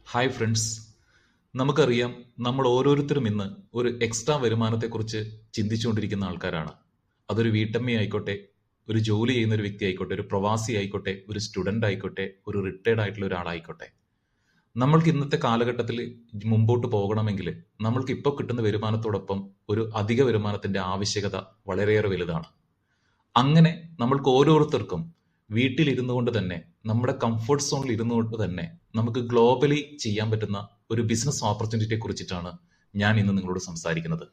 Hi friends, നമുക്കറിയാം നമ്മൾ ഓരോരുത്തരും ഇന്ന് ഒരു എക്സ്ട്രാ വരുമാനത്തെക്കുറിച്ച് ചിന്തിച്ചുകൊണ്ടിരിക്കുന്ന ആൾക്കാരാണ്. അതൊരു വീട്ടമ്മയായിക്കോട്ടെ, ഒരു ജോലി ചെയ്യുന്ന ഒരു വ്യക്തി ആയിക്കോട്ടെ, ഒരു പ്രവാസി ആയിക്കോട്ടെ, ഒരു സ്റ്റുഡൻ്റ് ആയിക്കോട്ടെ, ഒരു റിട്ടയർഡ് ആയിട്ടുള്ള ഒരാളായിക്കോട്ടെ. നമ്മൾക്ക് ഇന്നത്തെ കാലഘട്ടത്തിൽ മുമ്പോട്ട് പോകണമെങ്കിൽ നമ്മൾക്ക് ഇപ്പോൾ കിട്ടുന്ന വരുമാനത്തോടൊപ്പം ഒരു അധിക വരുമാനത്തിൻ്റെ ആവശ്യകത വളരെയേറെ വലുതാണ്. അങ്ങനെ നമ്മൾക്ക് ഓരോരുത്തർക്കും വീട്ടിലിരുന്നു കൊണ്ട് തന്നെ, നമ്മുടെ കംഫർട്ട് സോണിൽ ഇരുന്നുകൊണ്ട് തന്നെ നമുക്ക് ഗ്ലോബലി ചെയ്യാൻ പറ്റുന്ന ഒരു ബിസിനസ് ഓപ്പർച്യൂണിറ്റിയെ കുറിച്ചിട്ടാണ് ഞാൻ ഇന്ന് നിങ്ങളോട് സംസാരിക്കുന്നത്.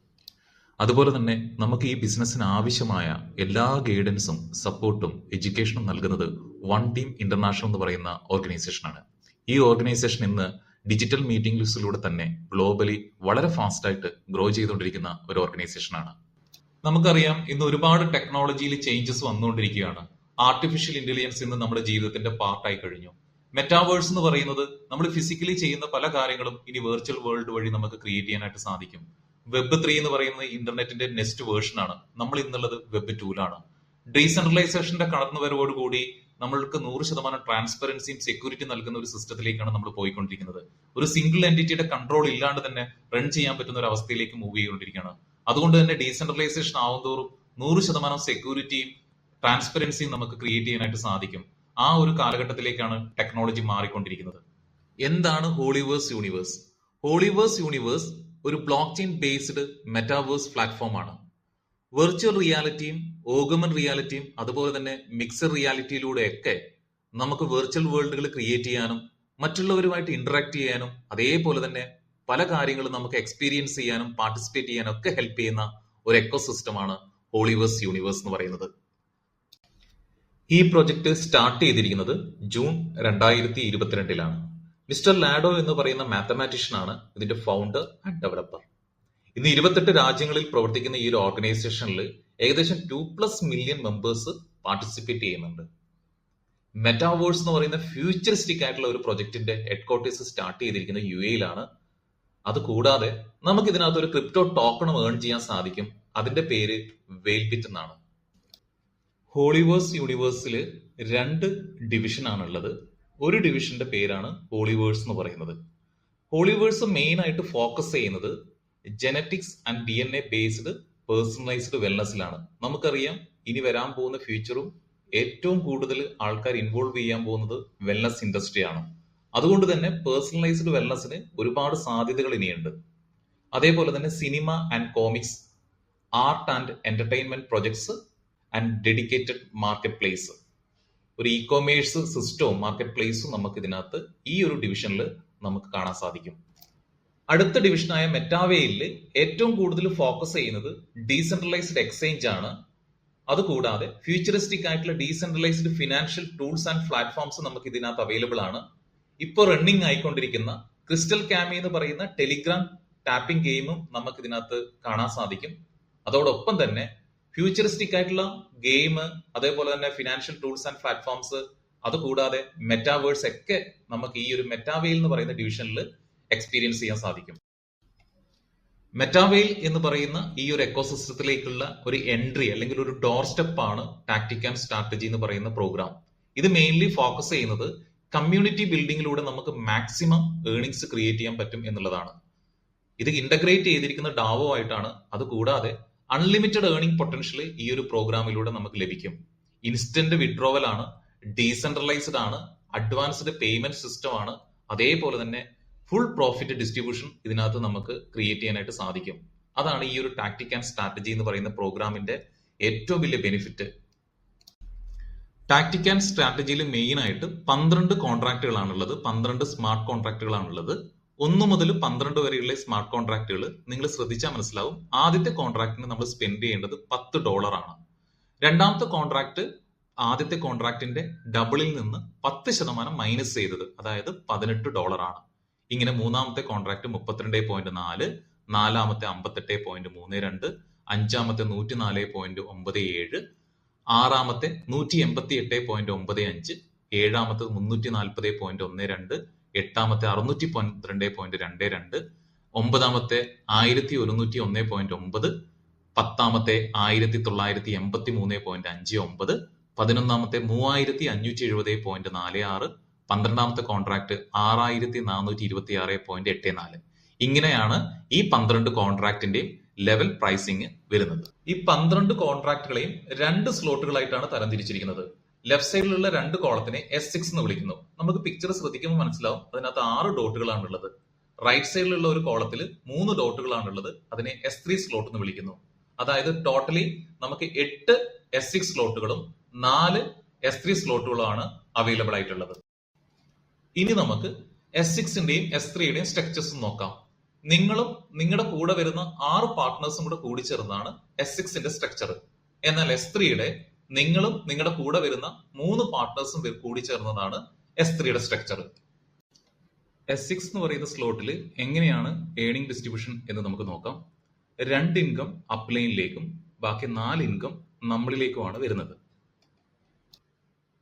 അതുപോലെ തന്നെ നമുക്ക് ഈ ബിസിനസ്സിന് ആവശ്യമായ എല്ലാ ഗൈഡൻസും സപ്പോർട്ടും എഡ്യൂക്കേഷനും നൽകുന്നത് വൺ ടീം ഇന്റർനാഷണൽ എന്ന് പറയുന്ന ഓർഗനൈസേഷനാണ്. ഈ ഓർഗനൈസേഷൻ ഇന്ന് ഡിജിറ്റൽ മീറ്റിംഗ്സിലൂടെ തന്നെ ഗ്ലോബലി വളരെ ഫാസ്റ്റായിട്ട് ഗ്രോ ചെയ്തുകൊണ്ടിരിക്കുന്ന ഒരു ഓർഗനൈസേഷനാണ്. നമുക്കറിയാം ഇന്ന് ഒരുപാട് ടെക്നോളജിയിൽ ചേഞ്ചസ് വന്നുകൊണ്ടിരിക്കുകയാണ്. ആർട്ടിഫിഷ്യൽ ഇന്റലിജൻസ് ഇന്ന് നമ്മുടെ ജീവിതത്തിന്റെ പാർട്ടായി കഴിഞ്ഞു. മെറ്റാവേഴ്സ് എന്ന് പറയുന്നത് നമ്മൾ ഫിസിക്കലി ചെയ്യുന്ന പല കാര്യങ്ങളും ഇനി വെർച്വൽ വേൾഡ് വഴി നമുക്ക് ക്രിയേറ്റ് ചെയ്യാനായിട്ട് സാധിക്കും. വെബ് 3 എന്ന് പറയുന്നത് ഇന്റർനെറ്റിന്റെ നെക്സ്റ്റ് വേർഷൻ ആണ്. നമ്മൾ ഇന്നുള്ളത് വെബ് 2 ഡീസെൻട്രലൈസേഷന്റെ കടന്നുവരവോടുകൂടി നമ്മൾക്ക് 100% ട്രാൻസ്പെറൻസിയും സെക്യൂരിറ്റി നൽകുന്ന ഒരു സിസ്റ്റത്തിലേക്കാണ് നമ്മൾ പോയിക്കൊണ്ടിരിക്കുന്നത്. ഒരു സിംഗിൾ എന്റിറ്റിയുടെ കൺട്രോൾ ഇല്ലാണ്ട് തന്നെ റൺ ചെയ്യാൻ പറ്റുന്ന ഒരു അവസ്ഥയിലേക്ക് മൂവ് ചെയ്തുകൊണ്ടിരിക്കുകയാണ്. അതുകൊണ്ട് തന്നെ ഡീസെൻട്രലൈസേഷൻ ആവുന്നതോറും 100% സെക്യൂരിറ്റിയും ട്രാൻസ്പെറൻസിയും നമുക്ക് ക്രിയേറ്റ് ചെയ്യാനായിട്ട് സാധിക്കും. ആ ഒരു കാലഘട്ടത്തിലേക്കാണ് ടെക്നോളജി മാറിക്കൊണ്ടിരിക്കുന്നത്. എന്താണ് ഹോളിവേഴ്സ് യൂണിവേഴ്സ്? ഹോളിവേഴ്സ് യൂണിവേഴ്സ് ഒരു block chain based metaverse platform ആണ്. വെർച്വൽ റിയാലിറ്റിയും ഓഗമെന്റ് റിയാലിറ്റിയും അതുപോലെ തന്നെ മിക്സഡ് റിയാലിറ്റിയിലൂടെയൊക്കെ നമുക്ക് വെർച്വൽ വേൾഡുകൾ ക്രിയേറ്റ് ചെയ്യാനും മറ്റുള്ളവരുമായിട്ട് ഇന്ററാക്ട് ചെയ്യാനും അതേപോലെ തന്നെ പല കാര്യങ്ങളും നമുക്ക് എക്സ്പീരിയൻസ് ചെയ്യാനും പാർട്ടിസിപ്പേറ്റ് ചെയ്യാനും ഒക്കെ ഹെൽപ്പ് ചെയ്യുന്ന ഒരു എക്കോസിസ്റ്റമാണ് ഹോളിവേഴ്സ് യൂണിവേഴ്സ് എന്ന് പറയുന്നത്. ഈ പ്രൊജക്ട് സ്റ്റാർട്ട് ചെയ്തിരിക്കുന്നത് ജൂൺ 2022 മിസ്റ്റർ ലാഡോ എന്ന് പറയുന്ന മാത്തമാറ്റീഷ്യൻ ആണ് ഇതിന്റെ ഫൗണ്ടർ ആൻഡ് ഡെവലപ്പർ. ഇന്ന് 28 രാജ്യങ്ങളിൽ പ്രവർത്തിക്കുന്ന ഈ ഒരു ഓർഗനൈസേഷനിൽ ഏകദേശം 2+ മില്യൺ മെമ്പേഴ്സ് പാർട്ടിസിപ്പേറ്റ് ചെയ്യുന്നുണ്ട്. മെറ്റാവേഴ്സ് എന്ന് പറയുന്ന ഫ്യൂച്ചറിസ്റ്റിക് ആയിട്ടുള്ള ഒരു പ്രൊജക്ടിന്റെ ഹെഡ്ക്വാർട്ടേഴ്സ് സ്റ്റാർട്ട് ചെയ്തിരിക്കുന്നത് UAE. അത് കൂടാതെ നമുക്ക് ഇതിനകത്ത് ഒരു ക്രിപ്റ്റോ ടോക്കണും ഏൺ ചെയ്യാൻ സാധിക്കും. അതിന്റെ പേര് വെയിൽബിറ്റ് എന്നാണ്. ഹോളിവേഴ്സ് യൂണിവേഴ്സിൽ 2 ഡിവിഷൻ ആണുള്ളത്. ഒരു ഡിവിഷന്റെ പേരാണ് ഹോളിവേഴ്സ് എന്ന് പറയുന്നത്. ഹോളിവേഴ്സ് മെയിൻ ആയിട്ട് ഫോക്കസ് ചെയ്യുന്നത് genetics and DNA based personalized വെൽനസിലാണ്. നമുക്കറിയാം ഇനി വരാൻ പോകുന്ന ഫ്യൂച്ചറും ഏറ്റവും കൂടുതൽ ആൾക്കാർ ഇൻവോൾവ് ചെയ്യാൻ പോകുന്നത് വെൽനസ് ഇൻഡസ്ട്രിയാണ്. അതുകൊണ്ട് തന്നെ പേഴ്സണലൈസ്ഡ് വെൽനസിന് ഒരുപാട് സാധ്യതകൾ ഇനിയുണ്ട്. അതേപോലെ തന്നെ cinema and comics, art and entertainment projects and dedicated market place, ഒരു ഇ-കൊമേഴ്സ് സിസ്റ്റവും മാർക്കറ്റ് പ്ലേസും നമുക്ക് ഇതിനകത്ത് ഈ ഒരു ഡിവിഷനിൽ നമുക്ക് കാണാൻ സാധിക്കും. അടുത്ത ഡിവിഷനായ മെറ്റാവേയിൽ ഏറ്റവും കൂടുതൽ ഫോക്കസ് ചെയ്യുന്നത് ഡീസെൻട്രലൈസ്ഡ് എക്സ്ചേഞ്ച് ആണ്. അതുകൂടാതെ ഫ്യൂച്ചറിസ്റ്റിക് ആയിട്ടുള്ള decentralised financial tools and platforms നമുക്ക് ഇതിനകത്ത് അവൈലബിൾ ആണ്. ഇപ്പോൾ റണ്ണിങ് ആയിക്കൊണ്ടിരിക്കുന്ന ക്രിസ്റ്റൽ കാമി എന്ന് പറയുന്ന ടെലിഗ്രാം ടാപ്പിംഗ് ഗെയിമും നമുക്ക് ഇതിനകത്ത് കാണാൻ സാധിക്കും. അതോടൊപ്പം തന്നെ ഫ്യൂച്ചറിസ്റ്റിക് ആയിട്ടുള്ള ഗെയിം, അതേപോലെ തന്നെ ഫിനാൻഷ്യൽ ടൂൾസ് ആൻഡ് പ്ലാറ്റ്ഫോംസ്, അതുകൂടാതെ മെറ്റാവേഴ്സ് ഒക്കെ നമുക്ക് ഈ ഒരു മെറ്റാവേയിൽ എന്ന് പറയുന്ന ഡിവിഷനിൽ എക്സ്പീരിയൻസ് ചെയ്യാൻ സാധിക്കും. മെറ്റാവേയിൽ എന്ന് പറയുന്ന ഈ ഒരു എക്കോസിസ്റ്റത്തിലേക്കുള്ള ഒരു എൻട്രി അല്ലെങ്കിൽ ഒരു ഡോർ സ്റ്റെപ്പ് ആണ് ടാക്ടിക് ആൻഡ് സ്ട്രാറ്റജി എന്ന് പറയുന്ന പ്രോഗ്രാം. ഇത് മെയിൻലി ഫോക്കസ് ചെയ്യുന്നത് കമ്മ്യൂണിറ്റി ബിൽഡിങ്ങിലൂടെ നമുക്ക് മാക്സിമം ഏർണിങ്സ് ക്രിയേറ്റ് ചെയ്യാൻ പറ്റും എന്നുള്ളതാണ്. ഇത് ഇന്റഗ്രേറ്റ് ചെയ്തിരിക്കുന്ന ഡാവോ ആയിട്ടാണ്. അതുകൂടാതെ അൺലിമിറ്റഡ് ഏർണിംഗ് പൊട്ടൻഷ്യൽ ഈ ഒരു പ്രോഗ്രാമിലൂടെ നമുക്ക് ലഭിക്കും. ഇൻസ്റ്റന്റ് വിഡ്രോവൽ ആണ്, ഡീസെൻട്രലൈസ്ഡ് ആണ്, അഡ്വാൻസ്ഡ് പേയ്മെന്റ് സിസ്റ്റം ആണ്, അതേപോലെ തന്നെ ഫുൾ പ്രോഫിറ്റ് ഡിസ്ട്രിബ്യൂഷൻ ഇതിനകത്ത് നമുക്ക് ക്രിയേറ്റ് ചെയ്യാനായിട്ട് സാധിക്കും. അതാണ് ഈ ഒരു ടാക്ടിക് ആൻഡ് സ്ട്രാറ്റജി എന്ന് പറയുന്ന പ്രോഗ്രാമിന്റെ ഏറ്റവും വലിയ ബെനിഫിറ്റ്. ടാക്ടിക് ആൻഡ് സ്ട്രാറ്റജിയിൽ മെയിൻ ആയിട്ട് 12 കോൺട്രാക്റ്റുകളാണുള്ളത്. 12 സ്മാർട്ട് കോൺട്രാക്റ്റുകളാണുള്ളത്. 1 മുതൽ 12 വരെയുള്ള സ്മാർട്ട് കോൺട്രാക്റ്റുകൾ നിങ്ങൾ ശ്രദ്ധിച്ചാൽ മനസ്സിലാവും. ആദ്യത്തെ കോൺട്രാക്റ്റിന് നമ്മൾ സ്പെൻഡ് ചെയ്യേണ്ടത് $10 ആണ്. രണ്ടാമത്തെ കോൺട്രാക്ട് ആദ്യത്തെ കോൺട്രാക്റ്റിന്റെ ഡബിളിൽ നിന്ന് 10% മൈനസ് ചെയ്തത്, അതായത് $18 ആണ്. ഇങ്ങനെ മൂന്നാമത്തെ കോൺട്രാക്ട് 32.4, നാലാമത്തെ 58.32, അഞ്ചാമത്തെ 104.97, ആറാമത്തെ 188.95, ഏഴാമത്തെ 340.12, എട്ടാമത്തെ 612.22, ഒമ്പതാമത്തെ 1101.9, പത്താമത്തെ 1983.59, 11-ാമത്തെ 3570.46, 12ാമത്തെ കോൺട്രാക്ട് 6426.84. ഇങ്ങനെയാണ് ഈ 12 കോൺട്രാക്ടിന്റെയും ലെവൽ പ്രൈസിങ് വരുന്നത്. ഈ 12 കോൺട്രാക്ടുകളെയും 2 സ്ലോട്ടുകളായിട്ടാണ് തരംതിരിച്ചിരിക്കുന്നത്. ലെഫ്റ്റ് സൈഡിലുള്ള 2 കോളത്തിനെ S6 എന്ന് വിളിക്കുന്നു. നമുക്ക് പിക്ചർ ശ്രദ്ധിക്കുമ്പോൾ മനസ്സിലാവും അതിനകത്ത് 6 ഡോട്ടുകളാണ് ഉള്ളത്. റൈറ്റ് സൈഡിലുള്ള ഒരു കോളത്തിൽ 3 ഡോട്ടുകളാണ് ഉള്ളത്. അതിനെ S3 സ്ലോട്ട് എന്ന് വിളിക്കുന്നു. അതായത് ടോട്ടലി നമുക്ക് 8 S6 സ്ലോട്ടുകളും 4 S3 സ്ലോട്ടുകളുമാണ് അവൈലബിൾ ആയിട്ടുള്ളത്. ഇനി നമുക്ക് S6ന്റെയും S3യുടെയും സ്ട്രക്ചേഴ്സ് നോക്കാം. നിങ്ങളും നിങ്ങളുടെ കൂടെ വരുന്ന 6 പാർട്ട്നേഴ്സും കൂടെ കൂടിച്ചേർന്നാണ് S6ന്റെ സ്ട്രക്ചർ. എന്നാൽ S3യുടെ നിങ്ങളും നിങ്ങളുടെ കൂടെ വരുന്ന 3 പാർട്ട്നേഴ്സും കൂടിച്ചേർന്നതാണ് S3യുടെ സ്ട്രക്ചർ. S6 എന്ന് പറയുന്ന സ്ലോട്ടിൽ എങ്ങനെയാണ് ഏണിംഗ് ഡിസ്ട്രിബ്യൂഷൻ എന്ന് നമുക്ക് നോക്കാം. 2 ഇൻകം അപ്ലൈനിലേക്കും ബാക്കി 4 ഇൻകം നമ്മളിലേക്കുമാണ് വരുന്നത്.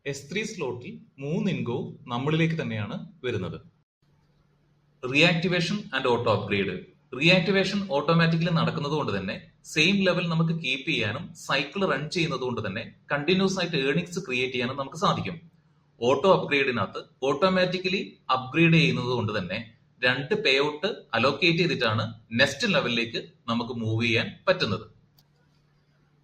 S3 സ്ലോട്ടിൽ 3 ഇൻകവും നമ്മളിലേക്ക് തന്നെയാണ് വരുന്നത്. Reactivation and auto upgrade. Reactivation automatically നടക്കുന്നത് കൊണ്ട് തന്നെ സെയിം ലെവൽ നമുക്ക് കീപ്പ് ചെയ്യാനും സൈക്കിൾ റൺ ചെയ്യുന്നത് കൊണ്ട് തന്നെ കണ്ടിന്യൂസ് ആയിട്ട് ഏർണിങ്സ് ക്രിയേറ്റ് ചെയ്യാനും നമുക്ക് സാധിക്കും. ഓട്ടോ അപ്ഗ്രേഡിനകത്ത് ഓട്ടോമാറ്റിക്കലി അപ്ഗ്രേഡ് ചെയ്യുന്നത് കൊണ്ട് തന്നെ 2 പേ ഔട്ട് അലോക്കേറ്റ് ചെയ്തിട്ടാണ് നെക്സ്റ്റ് ലെവലിലേക്ക് നമുക്ക് മൂവ് ചെയ്യാൻ പറ്റുന്നത്.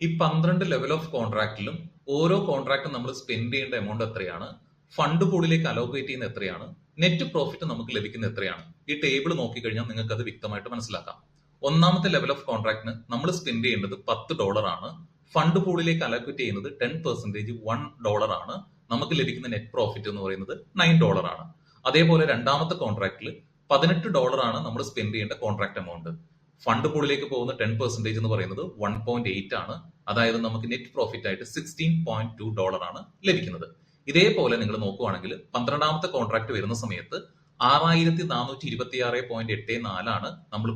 ഈ 12 ലെവൽ ഓഫ് കോൺട്രാക്റ്റിലും ഓരോ കോൺട്രാക്റ്റും നമ്മൾ സ്പെൻഡ് ചെയ്യേണ്ട എമൗണ്ട് എത്രയാണ്, ഫണ്ട് പൂളിലേക്ക് അലോക്കേറ്റ് ചെയ്യുന്ന എത്രയാണ്, നെറ്റ് പ്രോഫിറ്റ് നമുക്ക് ലഭിക്കുന്ന എത്രയാണ്, ഈ ടേബിൾ നോക്കിക്കഴിഞ്ഞാൽ നിങ്ങൾക്ക് അത് വ്യക്തമായിട്ട് മനസ്സിലാക്കാം. ഒന്നാമത്തെ ലെവൽ ഓഫ് കോൺട്രാക്റ്റിന് നമ്മൾ സ്പെൻഡ് ചെയ്യേണ്ടത് $10 ആണ്. ഫണ്ട് പൂളിലേക്ക് അലോക്കേറ്റ് ചെയ്യുന്നത് 10% $1 ആണ്. നമുക്ക് ലഭിക്കുന്ന നെറ്റ് പ്രോഫിറ്റ് എന്ന് പറയുന്നത് $9 ആണ്. അതേപോലെ രണ്ടാമത്തെ കോൺട്രാക്റ്റിൽ $18 ആണ് നമ്മൾ സ്പെൻഡ് ചെയ്യേണ്ട കോൺട്രാക്ട് എമൗണ്ട്. ഫണ്ട് പൂളിലേക്ക് പോകുന്ന 10% എന്ന് പറയുന്നത് 1.8 ആണ്. അതായത് നമുക്ക് നെറ്റ് പ്രോഫിറ്റ് ആയിട്ട് $16.2 ആണ് ലഭിക്കുന്നത്. ഇതേപോലെ നിങ്ങൾ നോക്കുവാണെങ്കിൽ 12ാമത്തെ കോൺട്രാക്ട് വരുന്ന സമയത്ത് 6426.84 ആണ് നമ്മൾ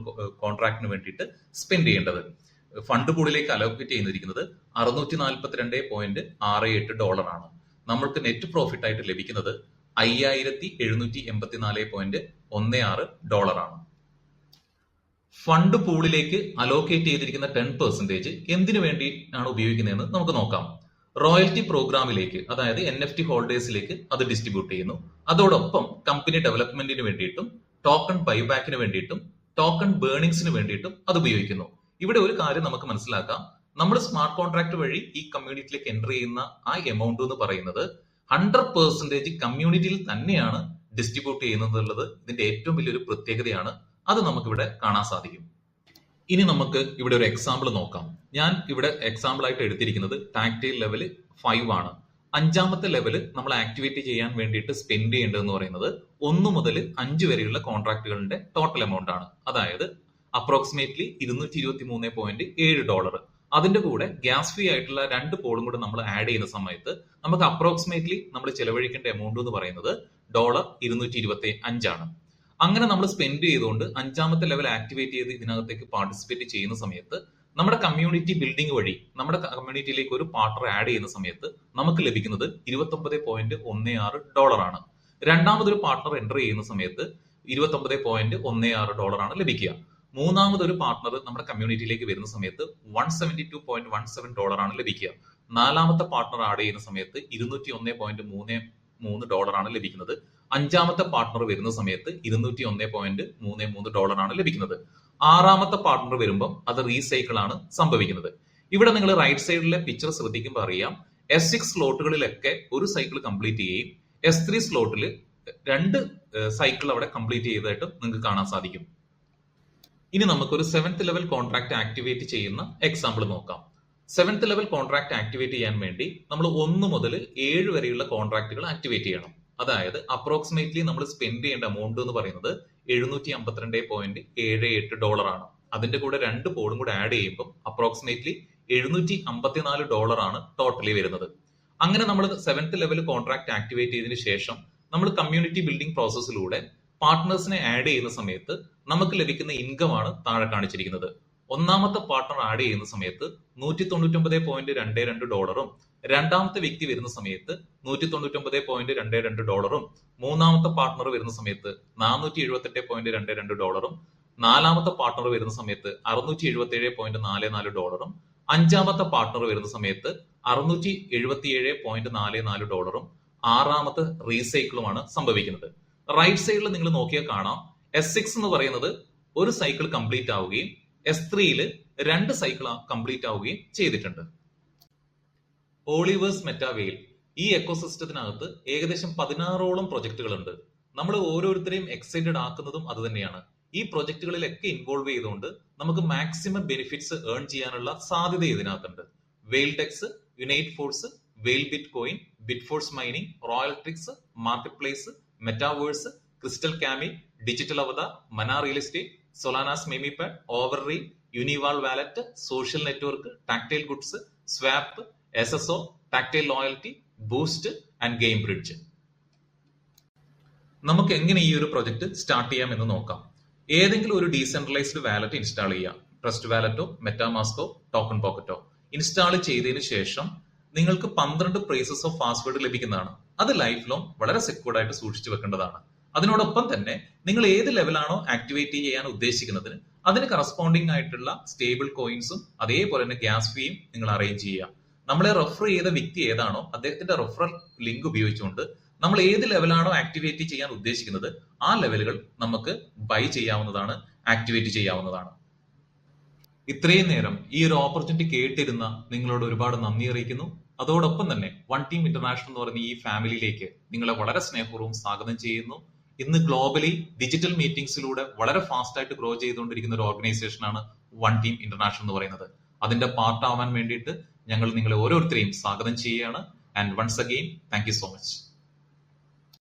കോൺട്രാക്ടിന് വേണ്ടിയിട്ട് സ്പെൻഡ് ചെയ്യേണ്ടത്. ഫണ്ട് പൂളിലേക്ക് അലോക്കേറ്റ് ചെയ്യുന്നിരിക്കുന്നത് $642.68 ആണ്. നമ്മൾക്ക് നെറ്റ് പ്രോഫിറ്റ് ആയിട്ട് ലഭിക്കുന്നത് $5784.16 ആണ്. ഫണ്ട് പൂളിലേക്ക് അലോക്കേറ്റ് ചെയ്തിരിക്കുന്ന 10% എന്തിനു വേണ്ടിയാണ് ഉപയോഗിക്കുന്നതെന്ന് നമുക്ക് നോക്കാം. റോയൽറ്റി പ്രോഗ്രാമിലേക്ക്, അതായത് NFT ഹോൾഡേഴ്സിലേക്ക് അത് ഡിസ്ട്രിബ്യൂട്ട് ചെയ്യുന്നു. അതോടൊപ്പം കമ്പനി ഡെവലപ്മെന്റിന് വേണ്ടിയിട്ടും ടോക്കൺ ബൈബാക്കിന് വേണ്ടിയിട്ടും ടോക്കൺ ബേണിംഗ്സിന് വേണ്ടിയിട്ടും അത് ഉപയോഗിക്കുന്നു. ഇവിടെ ഒരു കാര്യം നമുക്ക് മനസ്സിലാക്കാം. നമ്മൾ സ്മാർട്ട് കോൺട്രാക്ട് വഴി ഈ കമ്മ്യൂണിറ്റിയിലേക്ക് എൻ്റർ ചെയ്യുന്ന ആ എമൗണ്ട് എന്ന് പറയുന്നത് 100% കമ്മ്യൂണിറ്റിയിൽ തന്നെയാണ് ഡിസ്ട്രിബ്യൂട്ട് ചെയ്യുന്നത് എന്നുള്ളത് ഇതിന്റെ ഏറ്റവും വലിയൊരു പ്രത്യേകതയാണ്. അത് നമുക്കിവിടെ കാണാൻ സാധിക്കും. ഇനി നമുക്ക് ഇവിടെ ഒരു എക്സാമ്പിൾ നോക്കാം. ഞാൻ ഇവിടെ എക്സാമ്പിൾ ആയിട്ട് എടുത്തിരിക്കുന്നത് ടാക്ടൈൽ ലെവൽ 5 ആണ്. 5ാമത്തെ ലെവൽ നമ്മൾ ആക്ടിവേറ്റ് ചെയ്യാൻ വേണ്ടിയിട്ട് സ്പെൻഡ് ചെയ്യേണ്ടതെന്ന് പറയുന്നത് 1 മുതൽ 5 വരെയുള്ള കോൺട്രാക്ടുകളുടെ ടോട്ടൽ എമൗണ്ട് ആണ്. അതായത് അപ്രോക്സിമേറ്റ്ലി $223.7. അതിന്റെ കൂടെ ഗ്യാസ് ഫീ ആയിട്ടുള്ള 2 പോളും കൂടെ നമ്മൾ ആഡ് ചെയ്യുന്ന സമയത്ത് നമുക്ക് അപ്രോക്സിമേറ്റ്ലി നമ്മൾ ചെലവഴിക്കേണ്ട എമൗണ്ട് എന്ന് പറയുന്നത് $225 ആണ്. അങ്ങനെ നമ്മൾ സ്പെൻഡ് ചെയ്തുകൊണ്ട് 5ാമത്തെ ലെവൽ ആക്ടിവേറ്റ് ചെയ്ത് ഇതിനകത്തേക്ക് പാർട്ടിസിപ്പേറ്റ് ചെയ്യുന്ന സമയത്ത് നമ്മുടെ കമ്മ്യൂണിറ്റി ബിൽഡിംഗ് വഴി നമ്മുടെ കമ്മ്യൂണിറ്റിയിലേക്ക് ഒരു പാർട്ണർ ആഡ് ചെയ്യുന്ന സമയത്ത് നമുക്ക് ലഭിക്കുന്നത് $29.16 ആണ്. രണ്ടാമതൊരു പാർട്ണർ എൻ്റർ ചെയ്യുന്ന സമയത്ത് $29.16 ആണ് ലഭിക്കുക. മൂന്നാമതൊരു പാർട്ണർ നമ്മുടെ കമ്മ്യൂണിറ്റിയിലേക്ക് വരുന്ന സമയത്ത് $172.17 ആണ് ലഭിക്കുക. 4ാമത്തെ പാർട്ണർ ആഡ് ചെയ്യുന്ന സമയത്ത് $201.33 ആണ് ലഭിക്കുന്നത്. 5ാമത്തെ പാർട്ണർ വരുന്ന സമയത്ത് $201.33 ആണ് ലഭിക്കുന്നത്. 6ാമത്തെ പാർട്ണർ വരുമ്പോൾ അത് റീസൈക്കിൾ ആണ് സംഭവിക്കുന്നത്. ഇവിടെ നിങ്ങൾ റൈറ്റ് സൈഡിലെ പിക്ചർ ശ്രദ്ധിക്കുമ്പോൾ അറിയാം, S6 സ്ലോട്ടുകളിലൊക്കെ ഒരു സൈക്കിൾ കംപ്ലീറ്റ് ചെയ്യുകയും S3 സ്ലോട്ടിൽ 2 സൈക്കിൾ അവിടെ കംപ്ലീറ്റ് ചെയ്തതായിട്ട് നിങ്ങൾക്ക് കാണാൻ സാധിക്കും. ഇനി നമുക്കൊരു 7th ലെവൽ കോൺട്രാക്ട് ആക്ടിവേറ്റ് ചെയ്യുന്ന എക്സാമ്പിൾ നോക്കാം. 7th ലെവൽ കോൺട്രാക്ട് ആക്ടിവേറ്റ് ചെയ്യാൻ വേണ്ടി നമ്മൾ 1 മുതൽ 7 വരെയുള്ള കോൺട്രാക്റ്റുകൾ ആക്ടിവേറ്റ് ചെയ്യണം. അതായത് അപ്രോക്സിമേറ്റ്ലി നമ്മൾ സ്പെൻഡ് ചെയ്യേണ്ട എമൗണ്ട് എന്ന് പറയുന്നത് $752.78 ആണ്. അതിന്റെ കൂടെ 2 പോളും കൂടെ ആഡ് ചെയ്യുമ്പോൾ അപ്രോക്സിമേറ്റ്ലി $754 ആണ് ടോട്ടലി വരുന്നത്. അങ്ങനെ നമ്മൾ 7th ലെവൽ കോൺട്രാക്ട് ആക്ടിവേറ്റ് ചെയ്തതിനു ശേഷം നമ്മൾ കമ്മ്യൂണിറ്റി ബിൽഡിംഗ് പ്രോസസ്സിലൂടെ പാർട്ട്നേഴ്സിനെ ആഡ് ചെയ്യുന്ന സമയത്ത് നമുക്ക് ലഭിക്കുന്ന ഇൻകം ആണ് താഴെ കാണിച്ചിരിക്കുന്നത്. 1ാമത്തെ പാർട്ണർ ആഡ് ചെയ്യുന്ന സമയത്ത് $199.22, രണ്ടാമത്തെ വ്യക്തി വരുന്ന സമയത്ത് $199.22, മൂന്നാമത്തെ പാർട്ണർ വരുന്ന സമയത്ത് $478.22, 4ാമത്തെ പാർട്ണർ വരുന്ന സമയത്ത് $677.44, 5ാമത്തെ പാർട്ണർ വരുന്ന സമയത്ത് $677.44, 6ാമത്തെ റീസൈക്കിളുമാണ് സംഭവിക്കുന്നത്. റൈറ്റ് സൈഡിൽ നിങ്ങൾ നോക്കിയാൽ കാണാം S6 എന്ന് പറയുന്നത് ഒരു സൈക്കിൾ കംപ്ലീറ്റ് ആവുകയും S3 2 സൈക്കിൾ കംപ്ലീറ്റ് ആവുകയും ചെയ്തിട്ടുണ്ട്. ഓളിവേഴ്സ് മെറ്റാവെയിൽ ഈ എക്കോസിസ്റ്റത്തിനകത്ത് ഏകദേശം 16ഓളം പ്രൊജക്ടുകൾ ഉണ്ട്. നമ്മൾ ഓരോരുത്തരെയും എക്സൈറ്റഡ് ആക്കുന്നതും അത് തന്നെയാണ്. ഈ പ്രൊജക്ടുകളിലൊക്കെ ഇൻവോൾവ് ചെയ്തുകൊണ്ട് നമുക്ക് മാക്സിമം ബെനിഫിറ്റ്സ് ഏൺ ചെയ്യാനുള്ള സാധ്യത ഇതിനകത്തുണ്ട്. Whale techs, unite force, whale bitcoin, bit force mining, royal tricks, market place, metaverse, crystal കാമി, digital avatar, mana real estate, Solana's memepad, overreal, uniwall wallet, social network, tactile goods, swap, SSO, tactile loyalty, boost and game bridge. നമുക്ക് എങ്ങനെ ഈ ഒരു project start ചെയ്യാം എന്ന് നോക്കാം. ഏതെങ്കിലും ഒരു ഡീസെൻട്രലൈസ്ഡ് വാലറ്റ് ഇൻസ്റ്റാൾ ചെയ്യാം. ട്രസ്റ്റ് വാലറ്റോ, മെറ്റാമാസ്കോ, ടോക്കൺ പോക്കറ്റോ ഇൻസ്റ്റാൾ ചെയ്തതിന് ശേഷം നിങ്ങൾക്ക് 12 പ്രൈസസ് ഓഫ് പാസ്വേഡ് ലഭിക്കുന്നതാണ്. അത് ലൈഫ് ലോങ് വളരെ സെക്യൂർഡ് ആയിട്ട് സൂക്ഷിച്ചു വെക്കേണ്ടതാണ്. അതിനോടൊപ്പം തന്നെ നിങ്ങൾ ഏത് ലെവലാണോ ആക്ടിവേറ്റ് ചെയ്യാൻ ഉദ്ദേശിക്കുന്നത് അതിന് കറസ്പോണ്ടിങ് ആയിട്ടുള്ള സ്റ്റേബിൾ കോയിൻസും അതേപോലെ തന്നെ ഗ്യാസ് ഫീയും നിങ്ങൾ അറേഞ്ച് ചെയ്യുക. നമ്മളെ റെഫർ ചെയ്ത വ്യക്തി ഏതാണോ അദ്ദേഹത്തിന്റെ റെഫറൽ ലിങ്ക് ഉപയോഗിച്ചുകൊണ്ട് നമ്മൾ ഏത് ലെവലാണോ ആക്ടിവേറ്റ് ചെയ്യാൻ ഉദ്ദേശിക്കുന്നത് ആ ലെവലുകൾ നമുക്ക് ബൈ ചെയ്യാവുന്നതാണ്, ആക്ടിവേറ്റ് ചെയ്യാവുന്നതാണ്. ഇത്രയും നേരം ഈ ഒരു ഓപ്പർച്യൂണിറ്റി കേട്ടിരുന്ന നിങ്ങളോട് ഒരുപാട് നന്ദി അറിയിക്കുന്നു. അതോടൊപ്പം തന്നെ വൺ ടീം ഇന്റർനാഷണൽ എന്ന് പറയുന്ന ഈ ഫാമിലിയിലേക്ക് നിങ്ങളെ വളരെ സ്നേഹപൂർവ്വം സ്വാഗതം ചെയ്യുന്നു. ഇന്ന് ഗ്ലോബലി ഡിജിറ്റൽ മീറ്റിംഗ്സിലൂടെ വളരെ ഫാസ്റ്റ് ആയിട്ട് ഗ്രോ ചെയ്തുകൊണ്ടിരിക്കുന്ന ഒരു ഓർഗനൈസേഷനാണ് വൺ ടീം ഇന്റർനാഷണൽ എന്ന് പറയുന്നത്. അതിന്റെ പാർട്ട് ആവാൻ വേണ്ടിയിട്ട് ഞങ്ങൾ നിങ്ങളെ ഓരോരുത്തരെയും സ്വാഗതം ചെയ്യുകയാണ്. And once again thank you so much.